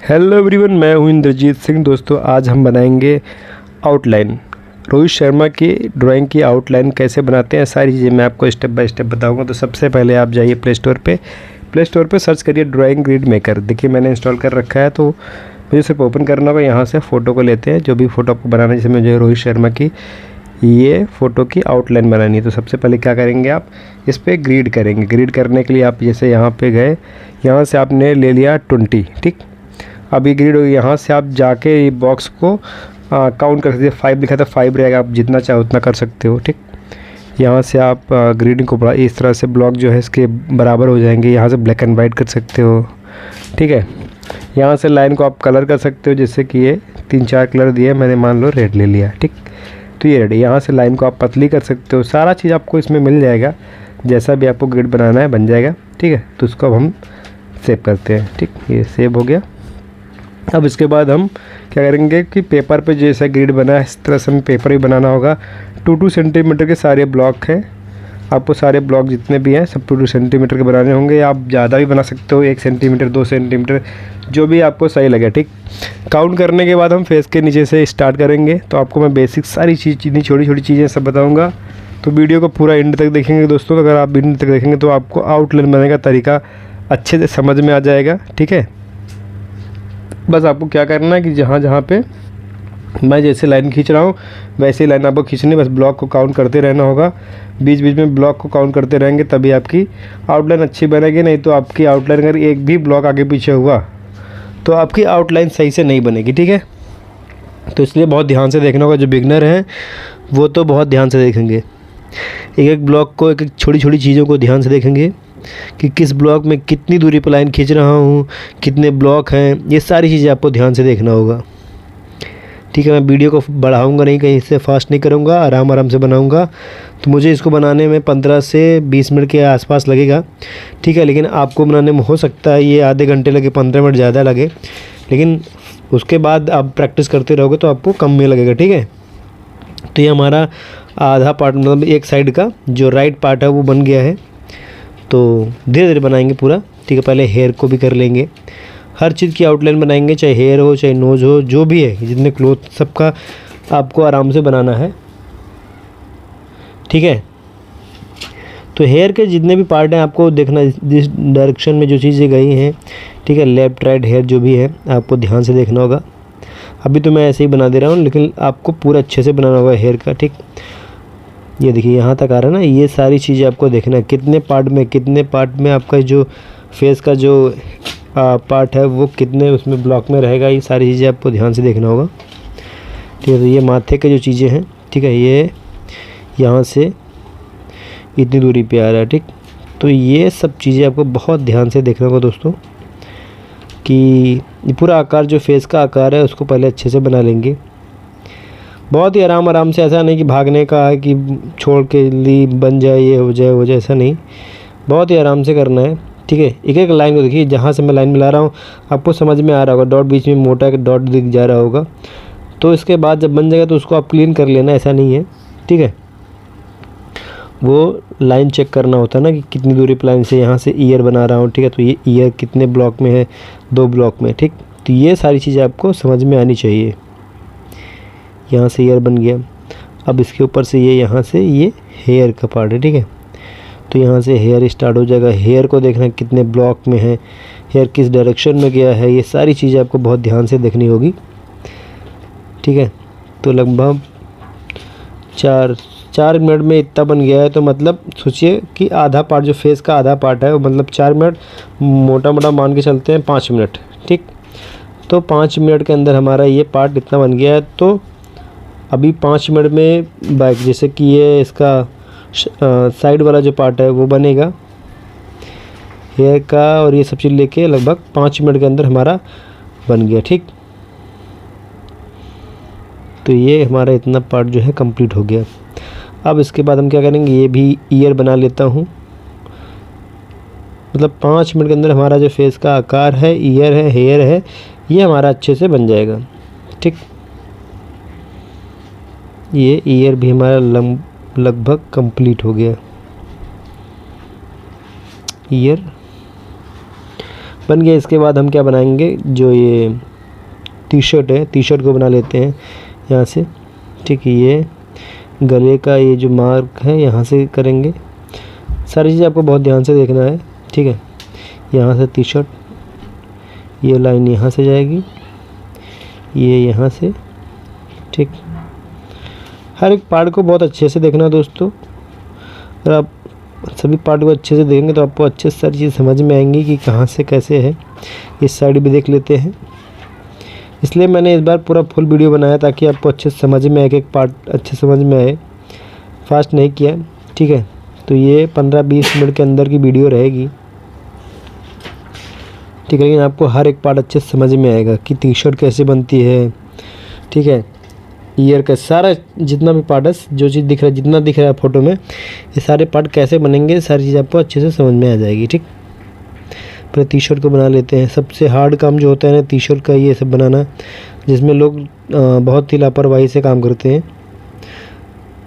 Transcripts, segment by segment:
Hello everyone, मैं हूं इंद्रजीत सिंह। दोस्तों, आज हम बनाएंगे आउटलाइन। रोहित शर्मा की ड्राइंग की आउटलाइन कैसे बनाते हैं, सारी चीज़ें मैं आपको स्टेप बाय स्टेप बताऊंगा। तो सबसे पहले आप जाइए प्ले स्टोर पे सर्च करिए ड्राइंग ग्रिड मेकर। देखिए मैंने इंस्टॉल कर रखा है, तो मुझे सिर्फ ओपन करना होगा। यहाँ से फ़ोटो को लेते हैं, जो भी फ़ोटो आपको बनाना है। जैसे मुझे रोहित शर्मा की ये फ़ोटो की आउटलाइन बनानी है, तो सबसे पहले क्या करेंगे, आप इस पर ग्रिड करेंगे। ग्रिड करने के लिए आप जैसे यहाँ पे गए, यहाँ से आपने ले लिया 20, ठीक। अब ये ग्रिड होगी। यहाँ से आप जाके ये बॉक्स को काउंट कर सकते हैं। 5 लिखा था, 5 रहेगा, आप जितना चाहो उतना कर सकते हो, ठीक। यहाँ से आप ग्रिडिंग को बढ़ा, इस तरह से ब्लॉक जो है इसके बराबर हो जाएंगे। यहाँ से ब्लैक एंड वाइट कर सकते हो, ठीक है। यहाँ से लाइन को आप कलर कर सकते हो, जैसे कि ये 3-4 कलर दिए, मैंने मान लो रेड ले लिया, ठीक। तो ये रेड। यहाँ से लाइन को आप पतली कर सकते हो। सारा चीज़ आपको इसमें मिल जाएगा, जैसा भी आपको ग्रिड बनाना है बन जाएगा, ठीक है। तो उसको अब हम सेव करते हैं, ठीक। ये सेव हो गया। अब इसके बाद हम क्या करेंगे कि पेपर पे जैसा ग्रिड बना है, इस तरह से हमें पेपर भी बनाना होगा। 2-2 सेंटीमीटर के सारे ब्लॉक हैं। आपको सारे ब्लॉक जितने भी हैं सब 2-2 सेंटीमीटर के बनाने होंगे। आप ज़्यादा भी बना सकते हो, 1 सेंटीमीटर, 2 सेंटीमीटर, जो भी आपको सही लगे, ठीक। काउंट करने के बाद हम फेस के नीचे से स्टार्ट करेंगे। तो आपको मैं बेसिक सारी चीज़, जितनी छोटी छोटी चीज़ें सब बताऊँगा। तो वीडियो को पूरा एंड तक देखेंगे दोस्तों। अगर आप एंड तक देखेंगे तो आपको आउटलाइन बनाने का तरीका अच्छे से समझ में आ जाएगा, ठीक है। बस आपको क्या करना है कि जहाँ जहाँ पे मैं जैसे लाइन खींच रहा हूँ वैसे ही लाइन आपको खींचनी, बस ब्लॉक को काउंट करते रहना होगा। बीच बीच में ब्लॉक को काउंट करते रहेंगे, तभी आपकी आउटलाइन अच्छी बनेगी। नहीं तो आपकी आउटलाइन अगर एक भी ब्लॉक आगे पीछे हुआ तो आपकी आउटलाइन सही से नहीं बनेगी, ठीक है। तो इसलिए बहुत ध्यान से देखना होगा। जो बिगनर हैं वो तो बहुत ध्यान से देखेंगे, एक एक ब्लॉक को, एक एक छोटी छोटी चीज़ों को ध्यान से देखेंगे कि किस ब्लॉक में कितनी दूरी पर लाइन खींच रहा हूँ, कितने ब्लॉक हैं, ये सारी चीज़ें आपको ध्यान से देखना होगा, ठीक है। मैं वीडियो को बढ़ाऊँगा नहीं, कहीं से फास्ट नहीं करूँगा, आराम आराम से बनाऊँगा। तो मुझे इसको बनाने में 15 से 20 मिनट के आसपास लगेगा, ठीक है। लेकिन आपको बनाने में हो सकता है ये आधे घंटे लगे, 15 मिनट ज़्यादा लगे, लेकिन उसके बाद आप प्रैक्टिस करते रहोगे तो आपको कम में लगेगा, ठीक है। तो ये हमारा आधा पार्ट, मतलब एक साइड का जो राइट पार्ट है वो बन गया है। तो धीरे धीरे बनाएंगे पूरा, ठीक है। पहले हेयर को भी कर लेंगे, हर चीज़ की आउटलाइन बनाएंगे, चाहे हेयर हो चाहे नोज़ हो, जो भी है, जितने क्लोथ, सबका आपको आराम से बनाना है, ठीक है। तो हेयर के जितने भी पार्ट हैं आपको देखना, जिस डायरेक्शन में जो चीज़ें गई हैं, ठीक है, लेफ़्ट राइट हेयर जो भी है आपको ध्यान से देखना होगा। अभी तो मैं ऐसे ही बना दे रहा हूँ, लेकिन आपको पूरा अच्छे से बनाना होगा हेयर का, ठीक। ये देखिए यहाँ तक आ रहा है ना, ये सारी चीज़ें आपको देखना है, कितने पार्ट में आपका जो फेस का जो पार्ट है वो कितने उसमें ब्लॉक में रहेगा, ये सारी चीज़ें आपको ध्यान से देखना होगा, ठीक है। तो ये माथे के जो चीज़ें हैं, ठीक है, ये यहाँ से इतनी दूरी पे आ रहा है, ठीक। तो ये सब चीज़ें आपको बहुत ध्यान से देखना होगा दोस्तों, कि पूरा आकार, जो फेस का आकार है उसको पहले अच्छे से बना लेंगे। बहुत ही आराम से, ऐसा नहीं कि भागने का है कि छोड़ के ली बन जाए, ये हो जाए, ऐसा नहीं। बहुत ही आराम से करना है, ठीक है। एक एक लाइन को देखिए, जहाँ से मैं लाइन मिला रहा हूँ आपको समझ में आ रहा होगा, डॉट बीच में मोटा का डॉट दिख जा रहा होगा। तो इसके बाद जब बन जाएगा तो उसको आप क्लीन कर लेना, ऐसा नहीं है, ठीक है। वो लाइन चेक करना होता है ना कि कितनी दूरी पर लाइन से, यहाँ से ईयर बना रहा हूँ, ठीक है। तो ये ईयर कितने ब्लॉक में है, 2 ब्लॉक में, ठीक। तो ये सारी चीज़ें आपको समझ में आनी चाहिए। यहाँ से ईयर बन गया, अब इसके ऊपर से ये, यहाँ से ये हेयर का पार्ट है, ठीक है। तो यहाँ से हेयर स्टार्ट हो जाएगा। हेयर को देखना कितने ब्लॉक में है, हेयर किस डायरेक्शन में गया है, ये सारी चीज़ें आपको बहुत ध्यान से देखनी होगी, ठीक है। तो लगभग 4 मिनट में इतना बन गया है। तो मतलब सोचिए कि आधा पार्ट, जो फेस का आधा पार्ट है वो, मतलब 4 मिनट, मोटा मोटा मान के चलते हैं 5 मिनट, ठीक। तो 5 मिनट के अंदर हमारा ये पार्ट इतना बन गया है। तो अभी 5 मिनट में बैक, जैसे कि ये इसका साइड वाला जो पार्ट है वो बनेगा हेयर का, और ये सब चीज़ लेके लगभग 5 मिनट के अंदर हमारा बन गया, ठीक। तो ये हमारा इतना पार्ट जो है कंप्लीट हो गया। अब इसके बाद हम क्या करेंगे, ये भी ईयर बना लेता हूँ। मतलब 5 मिनट के अंदर हमारा जो फेस का आकार है, ईयर है, हेयर है, ये हमारा अच्छे से बन जाएगा, ठीक। ये ईयर भी हमारा लगभग कंप्लीट हो गया। ईयर बन गया। इसके बाद हम क्या बनाएंगे, जो ये टी शर्ट है, टी शर्ट को बना लेते हैं यहाँ से। ठीक है, ये गले का ये जो मार्क है यहाँ से करेंगे। सारी चीज़ आपको बहुत ध्यान से देखना है। ठीक है, यहाँ से टी शर्ट, ये लाइन यहाँ से जाएगी, ये यहाँ से। ठीक, हर एक पार्ट को बहुत अच्छे से देखना दोस्तों। अगर आप सभी पार्ट को अच्छे से देखेंगे तो आपको अच्छे से सारी चीज़ समझ में आएंगी कि कहाँ से कैसे है। इस साइड भी देख लेते हैं, इसलिए मैंने इस बार पूरा फुल वीडियो बनाया ताकि आपको अच्छे से समझ में आए, एक पार्ट अच्छे समझ में आए, फास्ट नहीं किया। ठीक है, तो ये 15-20 मिनट के अंदर की वीडियो रहेगी। ठीक है, लेकिन आपको हर एक पार्ट अच्छे से समझ में आएगा कि टी शर्ट कैसे बनती है। ठीक है, ईयर का सारा जितना भी पार्ट है, जो चीज़ दिख रहा है, जितना दिख रहा है फ़ोटो में, ये सारे पार्ट कैसे बनेंगे, सारी चीज़ आपको अच्छे से समझ में आ जाएगी। ठीक, पहले टी शर्ट को बना लेते हैं। सबसे हार्ड काम जो होता है ना टी शर्ट का, ये सब बनाना, जिसमें लोग बहुत ही लापरवाही से काम करते हैं।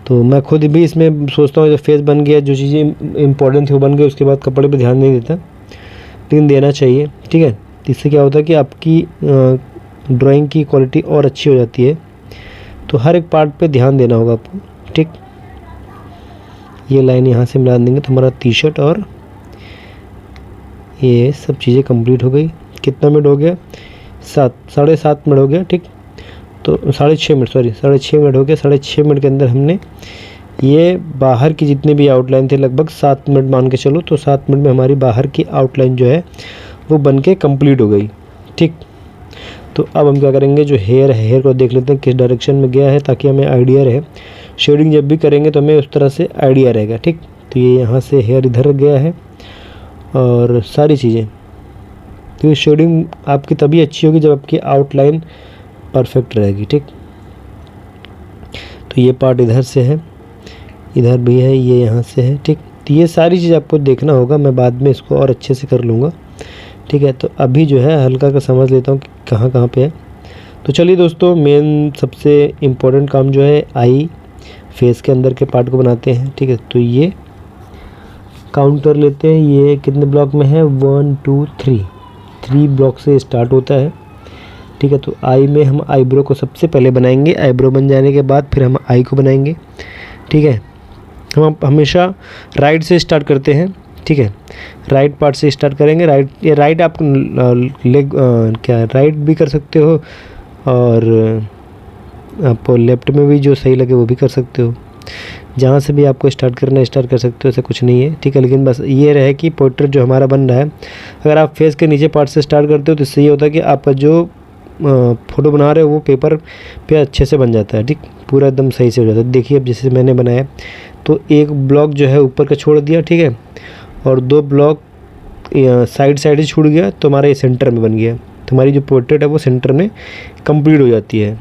तो मैं खुद भी इसमें सोचता हूँ, जब फेस बन गया, जो चीज़ें इंपॉर्टेंट थी वो बन गई, उसके बाद कपड़े पे ध्यान नहीं देता, लेकिन देना चाहिए। ठीक है, इससे क्या होता है कि आपकी ड्राइंग की क्वालिटी और अच्छी हो जाती है। तो हर एक पार्ट पे ध्यान देना होगा आपको। ठीक, ये लाइन यहाँ से मिला देंगे तो हमारा टी शर्ट और ये सब चीज़ें कंप्लीट हो गई। कितना मिनट हो गया, 7-7.5 मिनट हो गया। ठीक, तो 6.5 मिनट, सॉरी 6.5 मिनट हो गया। 6.5 मिनट के अंदर हमने ये बाहर की जितने भी आउटलाइन थे, लगभग 7 मिनट मान के चलो, तो 7 मिनट में हमारी बाहर की आउटलाइन जो है वो बन के कम्प्लीट हो गई। ठीक, तो अब हम क्या करेंगे, जो हेयर है, हेयर को देख लेते हैं किस डायरेक्शन में गया है, ताकि हमें आइडिया रहे। शेडिंग जब भी करेंगे तो हमें उस तरह से आइडिया रहेगा। ठीक, तो ये यहाँ से हेयर इधर गया है और सारी चीज़ें। तो ये शेडिंग आपकी तभी अच्छी होगी जब आपकी आउटलाइन परफेक्ट रहेगी। ठीक, तो ये पार्ट इधर से है, इधर भी है, ये यहाँ से है। ठीक, तो ये सारी चीज़ आपको देखना होगा, मैं बाद में इसको और अच्छे से कर लूँगा। ठीक है, तो अभी जो है हल्का का समझ लेता हूँ कि कहाँ कहाँ पे है। तो चलिए दोस्तों, मेन सबसे इम्पोर्टेंट काम जो है, आई फेस के अंदर के पार्ट को बनाते हैं। ठीक है, तो ये काउंट कर लेते हैं, ये कितने ब्लॉक में है, 1 2 3 ब्लॉक से स्टार्ट होता है। ठीक है, तो आई में हम आईब्रो को सबसे पहले बनाएंगे। आईब्रो बन जाने के बाद फिर हम आई को बनाएंगे। ठीक है, हम हमेशा राइट से स्टार्ट करते हैं। ठीक है, राइट पार्ट से स्टार्ट करेंगे। राइट आप लेग क्या राइट भी कर सकते हो, और आप लेफ्ट में भी जो सही लगे वो भी कर सकते हो। जहाँ से भी आपको स्टार्ट करना है स्टार्ट कर सकते हो, ऐसा कुछ नहीं है। ठीक है, लेकिन बस ये रहे कि पोर्ट्रेट जो हमारा बन रहा है, अगर आप फेस के नीचे पार्ट से स्टार्ट करते हो तो इससे ये होता है कि आपका जो फ़ोटो बना रहे हो वो पेपर पे अच्छे से बन जाता है। ठीक, पूरा एकदम सही से हो जाता है। देखिए अब जैसे मैंने बनाया, तो एक ब्लॉक जो है ऊपर का छोड़ दिया। ठीक है, और 2 ब्लॉक साइड साइड से छूट गया, तो हमारा ये सेंटर में बन गया। तो हमारी जो पोर्ट्रेट है वो सेंटर में कंप्लीट हो जाती है।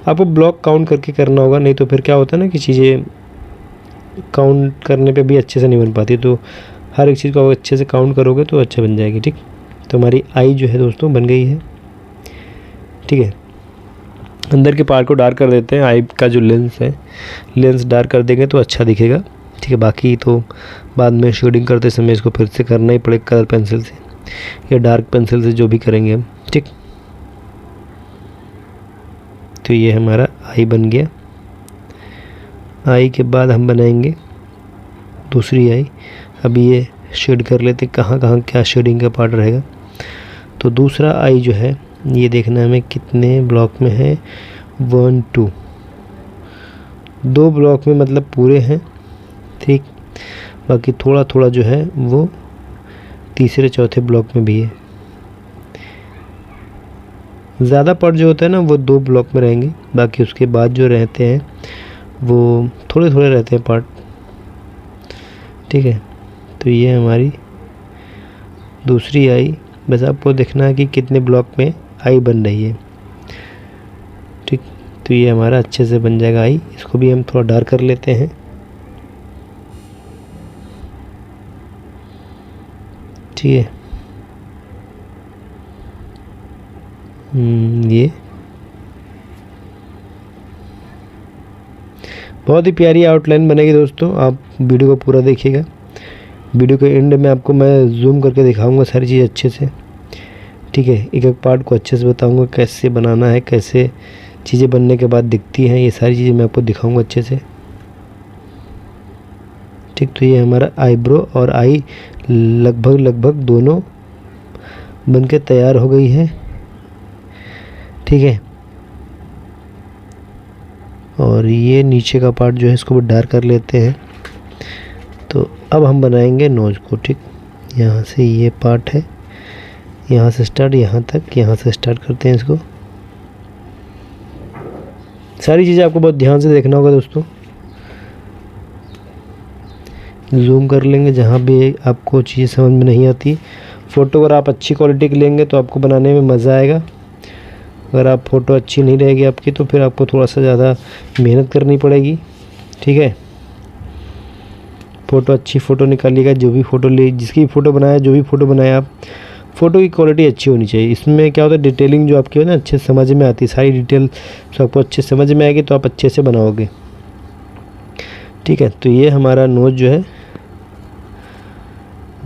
आपको ब्लॉक काउंट करके करना होगा, नहीं तो फिर क्या होता है ना कि चीज़ें काउंट करने पे भी अच्छे से नहीं बन पाती। तो हर एक चीज़ को अच्छे से काउंट करोगे तो अच्छा बन जाएगी। ठीक, तो हमारी आई जो है दोस्तों बन गई है। ठीक है, अंदर के पार्ट को डार्क कर देते हैं। आई का जो लेंस है, लेंस डार्क कर देंगे तो अच्छा दिखेगा। ठीक है, बाकी तो बाद में शेडिंग करते समय इसको फिर से करना ही पड़ेगा कलर पेंसिल से या डार्क पेंसिल से, जो भी करेंगे हम। ठीक, तो ये हमारा आई बन गया। आई के बाद हम बनाएंगे दूसरी आई। अभी ये शेड कर लेते कहाँ कहाँ क्या शेडिंग का पार्ट रहेगा। तो दूसरा आई जो है ये देखना हमें कितने ब्लॉक में है, 1 2 ब्लॉक में मतलब पूरे हैं। ठीक, बाकी थोड़ा थोड़ा जो है वो तीसरे चौथे ब्लॉक में भी है। ज़्यादा पार्ट जो होता है ना वो 2 ब्लॉक में रहेंगे, बाकी उसके बाद जो रहते हैं वो थोड़े थोड़े रहते हैं पार्ट। ठीक है, तो ये हमारी दूसरी आई। बस आपको देखना है कि कितने ब्लॉक में आई बन रही है। ठीक, तो ये हमारा अच्छे से बन जाएगा आई। इसको भी हम थोड़ा डार्क कर लेते हैं। ठीक है, ये बहुत ही प्यारी आउटलाइन बनेगी दोस्तों। आप वीडियो को पूरा देखिएगा। वीडियो के एंड में आपको मैं जूम करके दिखाऊंगा सारी चीज़ अच्छे से, ठीक है। एक एक पार्ट को अच्छे से बताऊंगा कैसे बनाना है, कैसे चीज़ें बनने के बाद दिखती हैं, ये सारी चीज़ें मैं आपको दिखाऊंगा अच्छे से, ठीक। तो ये हमारा आईब्रो और आई लगभग दोनों बनके तैयार हो गई है, ठीक है। और ये नीचे का पार्ट जो है इसको भी डार्क कर लेते हैं। तो अब हम बनाएंगे नोज को, ठीक। यहाँ से ये पार्ट है, यहाँ से स्टार्ट यहाँ तक, यहाँ से स्टार्ट करते हैं इसको। सारी चीज़ें आपको बहुत ध्यान से देखना होगा दोस्तों, जूम कर लेंगे जहाँ भी आपको चीज़ समझ में नहीं आती। फ़ोटो अगर आप अच्छी क्वालिटी की लेंगे तो आपको बनाने में मज़ा आएगा। अगर आप फ़ोटो अच्छी नहीं रहेगी आपकी तो फिर आपको थोड़ा सा ज़्यादा मेहनत करनी पड़ेगी, ठीक है। फ़ोटो अच्छी फ़ोटो निकालिएगा, जो भी फ़ोटो ले, जिसकी फ़ोटो बनाया, जो भी फ़ोटो बनाए आप, फ़ोटो की क्वालिटी अच्छी होनी चाहिए। इसमें क्या होता है, डिटेलिंग जो आपकी है ना अच्छे से समझ में आती है, सारी डिटेल तो आपको अच्छे से समझ में आएगी तो आप अच्छे से बनाओगे, ठीक है। तो ये हमारा नोज जो है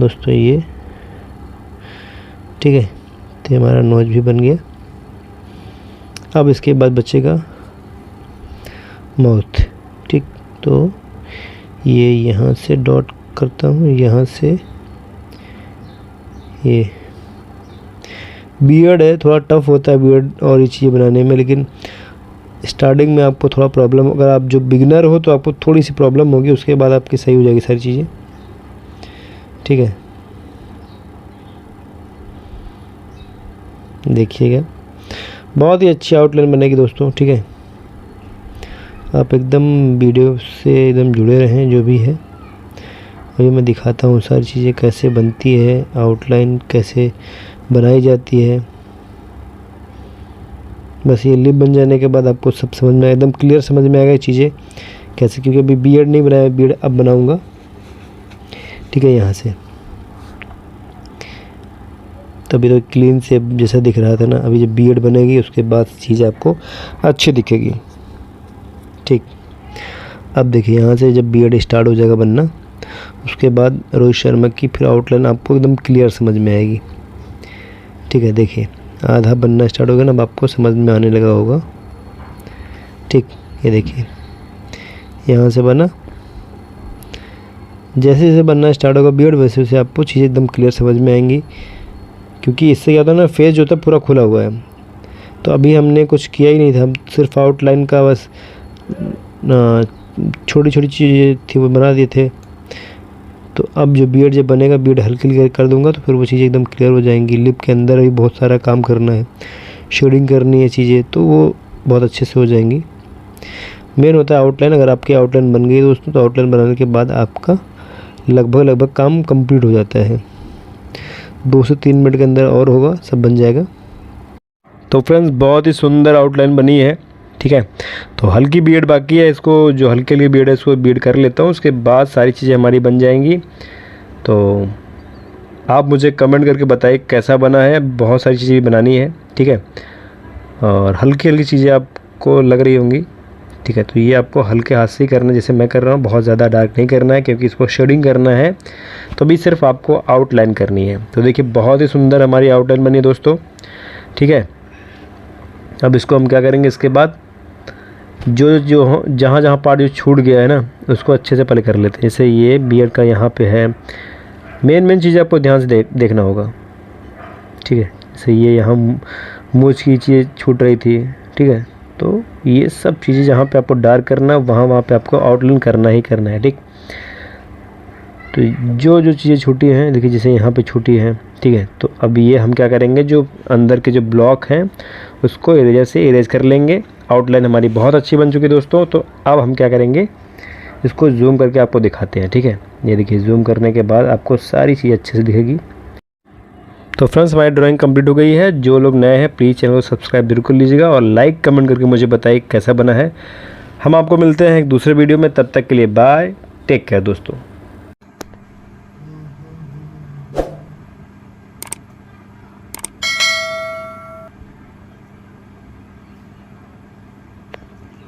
दोस्तों, ये ठीक है। तो हमारा नोज भी बन गया। अब इसके बाद बचेगा माउथ, ठीक। तो ये यहाँ से डॉट करता हूँ, यहाँ से ये बियर्ड है, थोड़ा टफ होता है बियर्ड और ये चीज़ें बनाने में, लेकिन स्टार्टिंग में आपको थोड़ा प्रॉब्लम, अगर आप जो बिगिनर हो तो आपको थोड़ी सी प्रॉब्लम होगी, उसके बाद आपकी सही हो जाएगी सारी चीज़ें, ठीक है। देखिएगा बहुत ही अच्छी आउटलाइन बनेगी दोस्तों, ठीक है। आप एकदम वीडियो से एकदम जुड़े रहें जो भी है। अभी मैं दिखाता हूँ सारी चीज़ें कैसे बनती है, आउटलाइन कैसे बनाई जाती है। बस ये लिप बन जाने के बाद आपको सब समझ में एकदम क्लियर समझ में आएगा चीज़ें कैसे, क्योंकि अभी बियर्ड नहीं बनाया, बियर्ड अब बनाऊँगा, ठीक है। यहाँ से तभी तो क्लीन से जैसा दिख रहा था ना, अभी जब बियर्ड बनेगी उसके बाद चीज़ आपको अच्छी दिखेगी, ठीक। अब देखिए यहाँ से जब बियर्ड स्टार्ट हो जाएगा बनना, उसके बाद रोहित शर्मा की फिर आउटलाइन आपको एकदम क्लियर समझ में आएगी, ठीक है। देखिए आधा बनना स्टार्ट हो गया ना, अब आपको समझ में आने लगा होगा, ठीक। ये देखिए यहाँ से बना, जैसे जैसे बनना स्टार्ट होगा बियर्ड वैसे वैसे आपको चीज़ें एकदम क्लियर समझ में आएंगी, क्योंकि इससे क्या होता है ना, फेस जो था पूरा खुला हुआ है। तो अभी हमने कुछ किया ही नहीं था, हम सिर्फ आउटलाइन का बस छोटी छोटी चीज़ें थी वो बना दिए थे। तो अब जो बियर्ड जब बनेगा, बियर्ड हल्की हल्की कर दूंगा तो फिर वो चीज़ें एकदम क्लियर हो जाएंगी। लिप के अंदर भी बहुत सारा काम करना है, शेडिंग करनी है चीज़ें, तो वो बहुत अच्छे से हो जाएंगी। मेन होता है आउटलाइन। अगर आपकी आउटलाइन बन गई दोस्तों, तो आउटलाइन बनाने के बाद आपका लगभग काम कंप्लीट हो जाता है। 2 से 3 मिनट के अंदर और होगा, सब बन जाएगा। तो फ्रेंड्स बहुत ही सुंदर आउटलाइन बनी है, ठीक है। तो हल्की बियर्ड बाकी है, इसको जो हल्के लिए बियर्ड है इसको बियर्ड कर लेता हूँ, उसके बाद सारी चीज़ें हमारी बन जाएंगी। तो आप मुझे कमेंट करके बताइए कैसा बना है। बहुत सारी चीज़ें बनानी है, ठीक है, और हल्की हल्की चीज़ें आपको लग रही होंगी, ठीक है। तो ये आपको हल्के हाथ से ही करना है, जैसे मैं कर रहा हूँ। बहुत ज़्यादा डार्क नहीं करना है क्योंकि इसको शेडिंग करना है, तो अभी सिर्फ आपको आउटलाइन करनी है। तो देखिए बहुत ही सुंदर हमारी आउटलाइन बनी है दोस्तों, ठीक है। अब इसको हम क्या करेंगे, इसके बाद जो जहाँ जहाँ पार्ट जो छूट गया है ना, उसको अच्छे से पहले कर लेते हैं। जैसे ये बियर्ड का यहाँ पे है, मेन चीज़ें आपको ध्यान से देखना होगा, ठीक है। जैसे ये यहाँ मूंछ की चीज़ छूट रही थी, ठीक है। तो ये सब चीज़ें जहाँ पे आपको डार्क करना है वहाँ पे आपको आउटलाइन करना ही करना है, ठीक। तो जो चीज़ें छूटी हैं, देखिए जैसे यहाँ पे छूटी है, ठीक है। तो अब ये हम क्या करेंगे, जो अंदर के जो ब्लॉक हैं उसको इरेजर से इरेज कर लेंगे। आउटलाइन हमारी बहुत अच्छी बन चुकी है दोस्तों। तो अब हम क्या करेंगे, इसको जूम करके आपको दिखाते हैं, ठीक है। ये देखिए जूम करने के बाद आपको सारी चीज़ अच्छे से दिखेगी। तो फ्रेंड्स हमारी ड्राइंग कंप्लीट हो गई है। जो लोग नए हैं प्लीज़ चैनल को सब्सक्राइब बिल्कुल लीजिएगा और लाइक कमेंट करके मुझे बताइए कैसा बना है। हम आपको मिलते हैं एक दूसरे वीडियो में, तब तक के लिए बाय, टेक केयर दोस्तों।